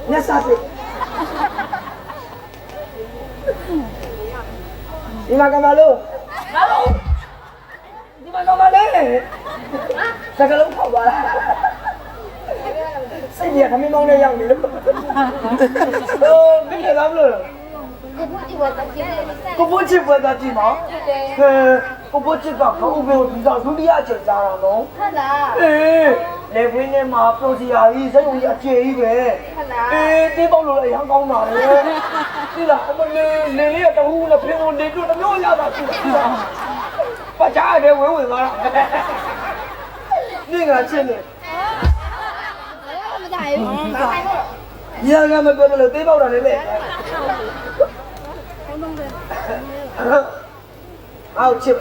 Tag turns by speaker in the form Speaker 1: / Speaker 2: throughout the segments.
Speaker 1: nhất sát đi đi mà cầm luôn đi mà cầm đi sao cái lúc không vào xây việc không biết mong đây dòng gì lắm biết lắm luôn cô bố chị vừa ta chị nó cô bố chị bảo cô về một giờ xuống đi chơi ra là nó để với nên mà tôi gì à đi sẽ dùng gì chơi về đi bao lâu lại hàng con nào đi là mà lên ở trong khu là phía bên đến nó nhô ra là bà cha để với mà đi ngả trên này giờ ra mà bây giờ tế bào này này chịu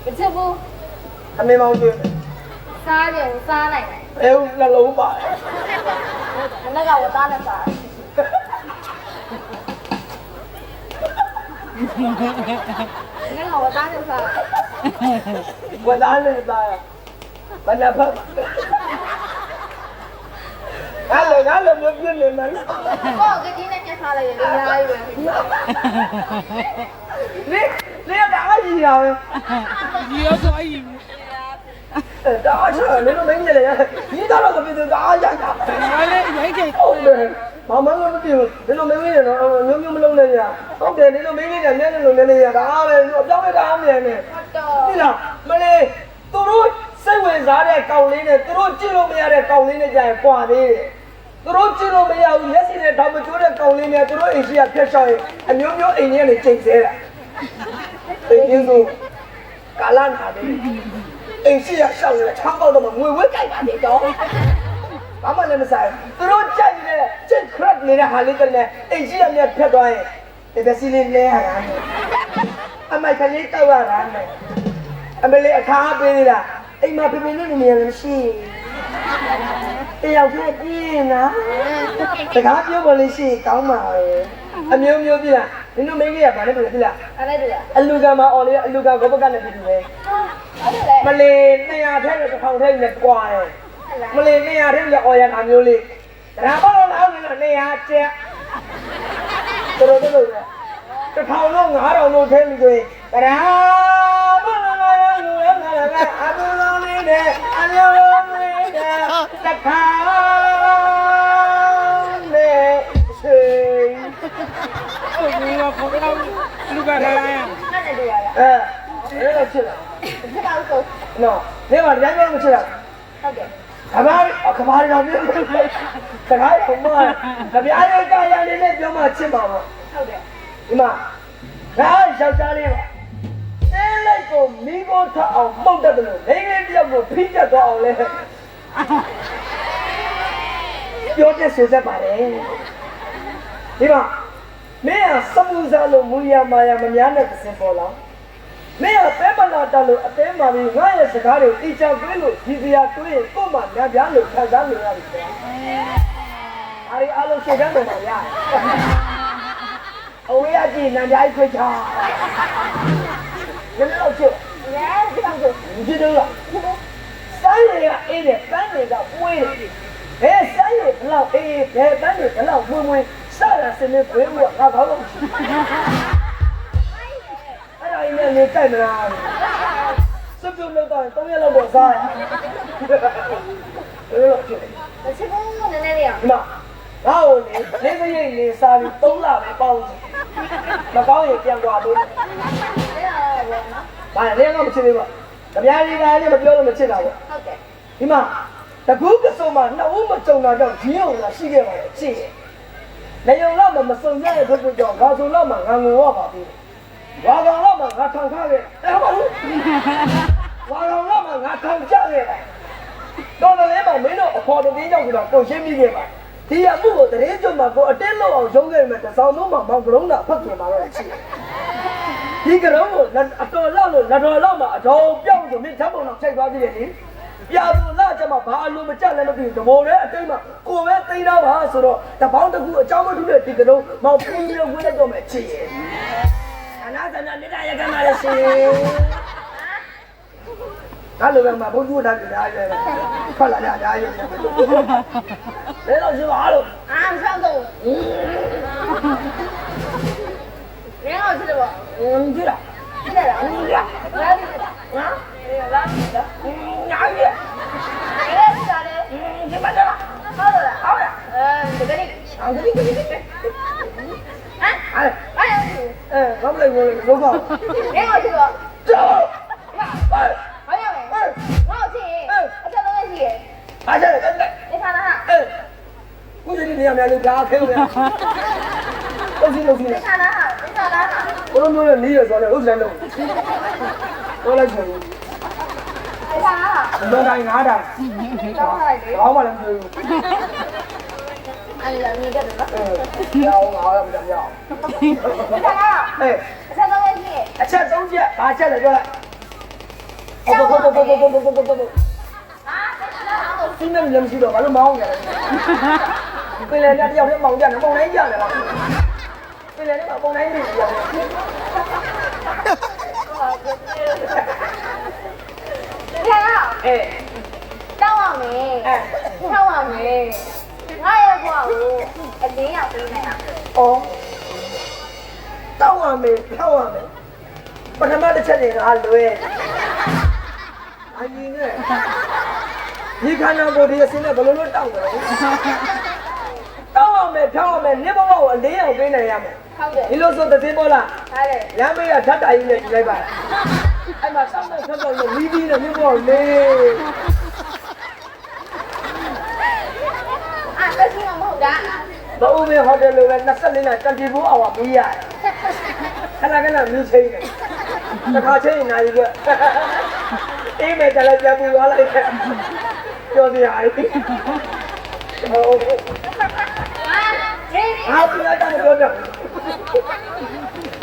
Speaker 2: cái chịu bu
Speaker 1: anh em mau chưa
Speaker 2: xa điểm xa này
Speaker 1: em là lũ bại
Speaker 2: nó gặp của ta là sao nó gặp của ta là sao
Speaker 1: của ta là sao bạn là phật ngã lên một viên liền này
Speaker 2: có cái gì này nhà sao lại đi lại vậy
Speaker 1: Lý đã gì rồi
Speaker 3: gì ở chỗ gì
Speaker 1: đó chứ nếu nó đánh như này nghĩ đó là cái từ đó vậy
Speaker 3: vậy kì
Speaker 1: không được mà mấy nó kêu nếu nó mấy cái nó giống như lâu này à không thể nếu nó mấy cái này nó này à đó này nó giống cái đám này này đi nào mà này tôi nói xây về giá này cầu lý này tôi nói chưa đâu bây giờ cầu lý này dài qua đi tôi nói chưa đâu bây giờ nhất thì này thằng một chỗ này cầu lý này tôi nói ý gì à phía sau anh nhớ ý này này chỉnh thế tự nhiên rồi cả lan thả đi anh xí à sao lại chăm bao đâu mà mùi quế cay cả để đó cảm ơn em sai tôi nói chạy này chết khát này hà lý cái này anh xí à này phết đói để bé xí lên này hả anh mày khai lý tao à này anh mày lấy khá bên là anh mà bên này nhiều lắm xí anh giàu thế đi nè cái khá nhiều bao nhiêu xí cao mà anh nhiều đi là nó mấy cái apa ni bila aluga ma oli aluga go bakan ni tu ma le ne ya the ni thong the ni kwa ma le ne ya the ni oya ka myo le da ba lo la ni ne ya che to lo to lo ta thong lo 5000 lo the ni tu da ba lo la ya lu ya na la a bu lo ni de a lo ni de ta kha ne sei
Speaker 3: Ủa không có đâu lúc này là ai à?
Speaker 1: Đấy là chuyện nó nếu mà đánh nó chuyện cả ba đi đâu biết cả hai không mà cả ba ai cái ai lên biểu mà chuyện mà nhưng mà cái sao cha đi mà cái này có mỹ có thảo mong đợi được mấy cái điều của phi cho tôi lênပြောတဲ့ဆွေဆက်ပါတယ်ဒီမှာမင်းကစမှုစားလို့မူရမာယာမများနဲ့သင်ပေါ်လာမင်းကပဲမလာတလို့အသေးမှပြီးငါရဲ့စကားတွေကိုတိကျပေးလို့ဒီစရာတွေးရင်ကို့မှာများပြားလို့ခံစားလို့ရတယ်ကွာအားရအားလုံးရှေ့တန်းပေါ်မှာရတယ်အဝေးအကြည့်နန်းကြိုက်ခွေချာဘယ်လိုဖြစ်လဲဒီကောင်ကိုဒီတော့စိုင်းရည်ကအေးတယ်ပန်းတွေကပွေးတယ်ဘယ်စိုင်းရည်ဘလောက်အေးဘယ်ပန်းတွေဘလောက်ပွေးပွေးစတာစနေပွေးဘူးငါကောင်းလို့ရှိအဲ့ဒါအင်းနဲ့နေကြိုက်မလားစပြုတ်လို့တော့3ရက်လောက်တော့စားရဘယ်လိုဖြစ်လဲ
Speaker 2: ချက်ကုန်းနည်းနည်းလေးအောင်
Speaker 1: ဒီမှာငါ့ကိုနေစရိတ်နေစားပြီး3လပဲပေါင်းမပေါင်းရင်ပြန်သွားသေးတယ်ဘာလဲတော့မချစ်သေးပါကြပြားလေးကလည်းမပြောလို့မချစ်တာပေါ့
Speaker 2: ဟုတ်တယ်
Speaker 1: ဒီမှာတကူးကစုံမှာနှစ်ဦးမကြုံတာတော့ရင်းအောင်လာရှိခဲ့ပါလေချစ်ရဲ့နေုံတော့မစုံရတဲ့ဘုရားကြောင့်ငါစုံတော့မှငါငိုရပါသေးတယ်ဝါကောင်တော့မှငါထောင်ထားခဲ့အဲ့ဘာလို့ဝါကောင်တော့မှငါထောင်ချခဲ့တယ်တော်တော်လေးမှမင်းတို့အဖော်တင်းကြောင့်ဆိုတော့ကိုရှင်းပြီးခဲ့ပါဒီအမှုကိုတရေကျွတ်မှာကိုအတင်းလို့အောင်ရုံးခဲ့မယ်တစောင်းလုံးမှာမောင်ကလုံးတာဖတ်ပြင်มาတော့ချစ်ဒီကလုံးကိုအတော်လောက်လို့လက်တော်လောက်မှာအတော်ပြောင်းဆိုမင်းဓာတ်ပုံတော့ချိန်သွားပြီလေပြာဘူးလာကြမှာဘာအလိုမကြလည်းမသိဘူးတဘောလည်းအတိတ်မှာကိုပဲသိတော့ပါဆိုတော့တပေါင်းတစ်ခုအကြောင်းမထူးတဲ့ဒီကလုံးမောင်ပြင်းပြီးဝင်တော့မယ်ချစ်ရဲ့အနာသနာနေတာရကမှာလေရှင်ဒါလိုပဲမှာဘုန်းကြီးတို့တာကြားရတယ်ဖတ်လာကြကြားရတယ် လဲတော့ရှိပါလို့
Speaker 2: အာမဆောင်တော့ရင်းအောင်ချစ်တယ်ပေါ့
Speaker 1: ကြည့်လား
Speaker 2: ချစ်တယ်လားလာပြီလား
Speaker 1: ဟမ်
Speaker 2: လာပြီလား
Speaker 1: ညာကြီး
Speaker 2: အဲ့ဒါစားတယ်
Speaker 1: ဒီမှာတော့
Speaker 2: ဟုတ်လား
Speaker 1: ဟုတ်လား
Speaker 2: တကယ်ကြီး
Speaker 1: အောင်ကြည့်ကြည့်ကြည့်
Speaker 2: ဟမ်
Speaker 1: အဲ့
Speaker 2: ဘာလဲ
Speaker 1: ဘာမလဲဘောကော
Speaker 2: ရင်းအောင်ချစ်တော့
Speaker 1: ကျော်ဟဲ့
Speaker 2: ဘာရမလဲငါ့ကိုချစ်ရင်အချက်တော့ရှိရဲ့
Speaker 1: အားချက်တက်တက်
Speaker 2: ဒီခါနာဟာ
Speaker 1: ခုဒီနေရာများလို့ဒါခဲလို့ရတော့စီလို့စီ
Speaker 2: ဒီခါနာဟာဒီခါနာဟာ
Speaker 1: ဘုလိုမျိုးနဲ့နေရဆိုတော့ဥစ္စာလုံးတော့လိုက်ချင်
Speaker 2: ဒီခါနာဟာ
Speaker 1: တော့တိုင်း9တိုင်း
Speaker 2: တော့ဟာလေ
Speaker 1: ဘာမှလည်းမပြောဘူး
Speaker 2: အဲ့ဒါမြင်တယ်နော်
Speaker 1: ရောင်းငါရမပြောင်း
Speaker 2: ဒီခါနာ
Speaker 1: ဟဲ့
Speaker 2: အချက်တော့ရှိရဲ့
Speaker 1: အချက်3ချက်ဘာချက်လဲပြောလိုက်ဟုတ်ဟုတ်ဟုတ်ဟုတ်ဟုတ်ဟုတ်ဟုတ်
Speaker 2: ဟာဆက်လာအောင်
Speaker 1: စီးနေလည်းမရှိတော့ဘာလို့မောင်းနေလဲပင်လယ်နဲ့တယောက်တည်းမောင်းကြတယ်ပုံတိုင်းကြတယ်လားပင်လယ်နဲ့ပုံတိုင်းနေကြတယ်
Speaker 2: ဒီခါနာ
Speaker 1: အေး
Speaker 2: တောင်းရမယ်ထောက်ရမယ်ငါရဲ့ဘွားကိုအလင်းရောက်ပေးနေတာ
Speaker 1: ဩတောက်ရမယ်ဖြောက်ရမယ်ပထမတစ်ချက်တွေကလွဲအရင်ကဒီခန္ဓာကိုယ်ဒီအစင်းနဲ့ဘယ်လိုလုပ်တောက်တယ်တောက်ရမယ်ဖြောက်ရမယ်နေဘဝကိုအလေးအောင်ပေးနိုင်ရမယ်
Speaker 2: ဟုတ်တယ်
Speaker 1: ဒီလိုဆိုတဲ့သိပေါ်လား
Speaker 2: ဟာလေ
Speaker 1: လမ်းမေးကဓာတ်တာကြီးနဲ့ယူလိုက်ပါအဲ့မှာစောင့်နေဖြောက်လို့မီးပြီးနဲ့နေဘဝကိုလေး
Speaker 2: အဲ့ဒါရှိမှာမဟုတ်တာ
Speaker 1: ဘအိုးမေဟိုတယ်လိုပဲ24နာရီတန်တီဘူးအောင်မီးရတယ်ခဏခဏမီးချိန်တယ်တစ်ခါချိန်နေပြီကအေးမေတလည်းပြန်ပြီးသွားလိုက်တယ်ပြောစရာအဲ့ဟုတ်
Speaker 2: ဟာဒီ
Speaker 1: အားပြရတာပြောတော့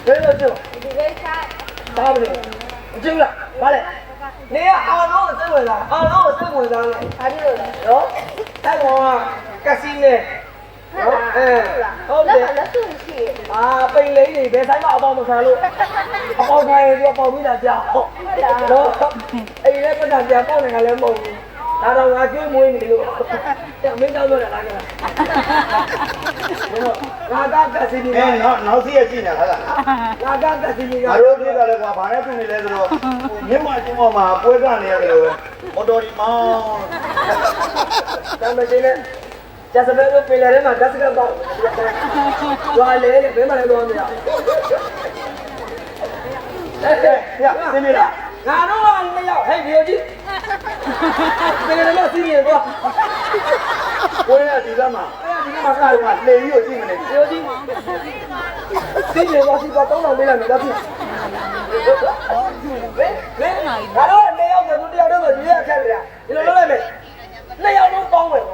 Speaker 1: ဘယ်လိုကျ
Speaker 2: ဒီလေးချာ
Speaker 1: ဘာမလဲအကျိုးလားဘာလဲနေရအောင်လို့စိတ်ဝင်စားအောင်လို့စိတ်ဝင်စားလိုက်
Speaker 2: ဟာဒီလိုလေ
Speaker 1: နော်အဲ့ကောင်ကကစီနဲ့နော်ဟုတ်တယ်
Speaker 2: လက်စုရှိရဲ့
Speaker 1: အာပိန်လေးတွေဘယ်ဆိုင်မှအပေါင်းမခံလို့အပေါင်းခိုင်းပြီးအပေါင်းပြီးတာကြာဟုတ်နော်အဲ့ဒီလည်းပတ်တာကြာပေါက်နေတာလည်းမဟုတ်ဘူးဒါတော့ငါကျွေးမွေးနေလို့မင်းတောင်းတော့လားကလားငါကကစီနေ
Speaker 4: နောက်စီးရကြည့်နေဟာလား
Speaker 1: ငါကစီနေက
Speaker 4: ငါတို့ပြည်ကလည်းကွာဘာနဲ့ပြင်နေလဲဆိုတော့မြင့်မကျင်းပေါ်မှာပွဲကနေရတယ်လို့ပဲမော်တော်ဒီမောင်း
Speaker 1: တမ်းမတင်နဲ့ကျစပယ်ကိုပင်လယ်ထဲမှာဓာတ်စကတော့ရွာလေဘယ်မှလည်းတော့မရအဲ့ဒါ
Speaker 4: ညစင်းနေလား
Speaker 1: ငါတော့မရောက်ဟဲ့ဒီလိုကြီးပင်လယ်ထဲမှာစီးနေတော့
Speaker 4: ပွဲရဒီကမှာ
Speaker 1: အဲ့ဒီမှာက
Speaker 4: အဲ့မှာလေကြီးကိုကြည့်မနေ
Speaker 1: ဒီလိုကြီးစီးနေတော့စီးတော့3000ပေးလိုက်မယ်တော့ဖြစ်ဘယ်ငါတော့နေရောက်တယ်သူတယောက်တော့ရွေးရခက်တယ်ဒီလိုလုပ်လိုက်မယ်နှစ်ယောက်လုံးပေါင်းမယ်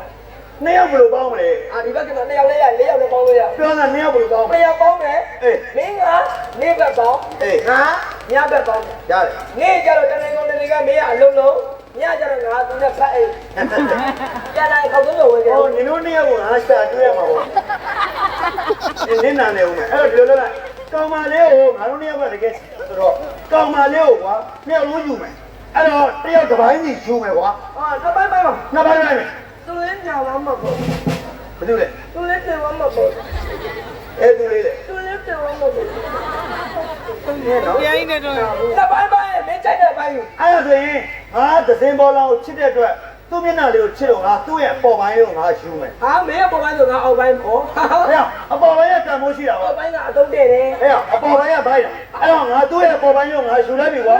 Speaker 4: နှစ်ယောက်ဘယ်လိုပေါင်းမလဲ
Speaker 1: အာဒီဘက်ကနှစ်ယောက်လေးရ4ယောက်လုံးပေါင်းလို့ရ
Speaker 4: ပြောတာနှစ်ယောက်ဘယ်လိုပေါင်းမ
Speaker 1: နှစ်
Speaker 4: လဲ
Speaker 1: ယောက်ပေါင်းမယ်
Speaker 4: အေး
Speaker 1: မင်းကနေဘက်ပေါင်း
Speaker 4: အေး
Speaker 1: ငါညဘက်ပေါင်း
Speaker 4: ရတယ်
Speaker 1: နေကြတော့တနေ့ကုန်တနေ့ကမင်းကအလုံးလုံးညကြတော့ငါသူနဲ့ဖတ်အိတ်ကြတိုင်းခေါက်သုံးလို့ဝယ်ကြ
Speaker 4: ဟောနင်တို့နှစ်ယောက်ကိုငါရှာတွေ့ရမှာပေါ့နင်းနာနေဦးမယ်အဲ့တော့ဒီလိုလုပ်လိုက်ကောင်မလေးကိုငါတို့နှစ်ယောက်ကတကယ်ဆိုတော့ကောင်မလေးကိုကွာနှစ်ယောက်လုံးယူမယ်အဲ့တော့တစ်ယောက်တစ်ပိုင်းစီယူမယ်ကွာ
Speaker 1: အာနှစ်ပိုင်းပိုင်းပါ
Speaker 4: နှစ်ပိုင်းလိုက်မယ်
Speaker 1: သူလည်းညောင်တော့မပေါ့
Speaker 4: ဘာလို့လဲ
Speaker 1: သူလည်းတယ်ဝမ်းမပေါ့
Speaker 4: အဲ့ဒီလေးလေ
Speaker 1: သူလည်းတယ်ဝမ်းမပေါ့
Speaker 4: နင်းနော်
Speaker 3: ပြိုင်းနေတော့
Speaker 1: နှစ်ပိုင်းပိုင်းမင်းချိုက်တဲ့ပိုင်းကို
Speaker 4: အဲ့ဒါဆိုရင်ငါသစင်ဘောလောင်ကိုချစ်တဲ့အတွက်သူ့မျက်နှာလေးကိုချစ်တော့ငါသူ့ရဲ့ပေါ်ပိုင်းကိုငါယူမယ်
Speaker 1: ဟာမင်းကပေါ်ပိုင်းဆိုငါအောက်ပိုင်းပေါ့
Speaker 4: ဟဲ့အပေါ်ပိုင်းကတန်မိုးရှိတာပါ
Speaker 1: အောက်ပိုင်းကအတုံးတဲ့တယ်
Speaker 4: ဟဲ့အပေါ်ပိုင်းကဘိုက်တာအဲ့တော့ငါသူ့ရဲ့ပေါ်ပိုင်းကိုငါယူလိုက်ပြီကွာ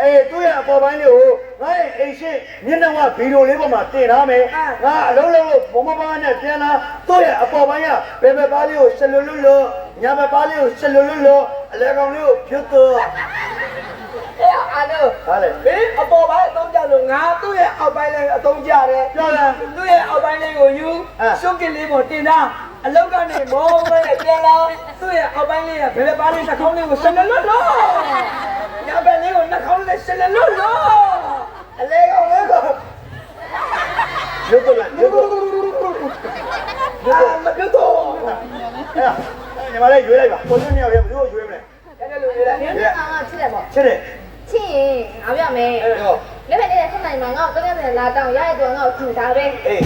Speaker 4: အေးသူ့ရဲ့အပေါ်ပိုင်းလေးကိုငါရဲ့အိမ်ရှိမျက်နှာကဗီဒီယိုလေးပေါ်မှာတင်ထားမယ်ငါအလုံးလုံးလို့ဘုံမပန်းနဲ့ပြန်လာသူ့ရဲ့အပေါ်ပိုင်းကဘယ်ဘက်ပါးလေးကိုရှလွလွလွညာဘက်ပါးလေးကိုရှလွလွလွအလဲကောင်လေးကိုဖြုတ်တော့
Speaker 1: အဲ့အာနို
Speaker 4: ဟာလေ
Speaker 1: မင်းအပေါ်ပိုင်းအတုံးကြလို့ငါသူ့ရဲ့အောက်ပိုင်းလည်းအတုံးကြတယ်
Speaker 4: ပြောလား
Speaker 1: သူ့ရဲ့အောက်ပိုင်းလေးကိုယူရှုပ်ကလေးပေါ်တင်ထားအလောက်ကနေမောင်းနဲ့ပြန်လာသူ့ရဲ့အောက်ပိုင်းလေးကဘယ်လိုပါလေးနှာခေါင်းလေးကိုရှလလွတ်လို့ညဘက်လေးကိုနှာခေါင်းလေးရှလလွတ်လို့အလဲကောင်လေးကို
Speaker 4: ရုပ်ကလားရုပ်က
Speaker 1: မပြုတ်တော့
Speaker 4: အဲ့ညီမလေးရွေးလိုက်ပါကိုစွန်းနေရောက်ရဘယ်လိုရွေးမလဲ
Speaker 1: အဲ့လိုလေ
Speaker 2: နင်းကောင်ကချစ်တယ်ပေါ့
Speaker 4: ချစ်တယ်
Speaker 2: ချစ်ရင်ငါပြောမယ်
Speaker 4: အဲ့တော့
Speaker 2: လက်ဖက်နဲ့ဆက်နိုင်မှာငါ့ကိုတကယ်နဲ့လာတောင်းရတဲ့သူကငါ့ကိုကြည့်တာပဲ
Speaker 4: အေး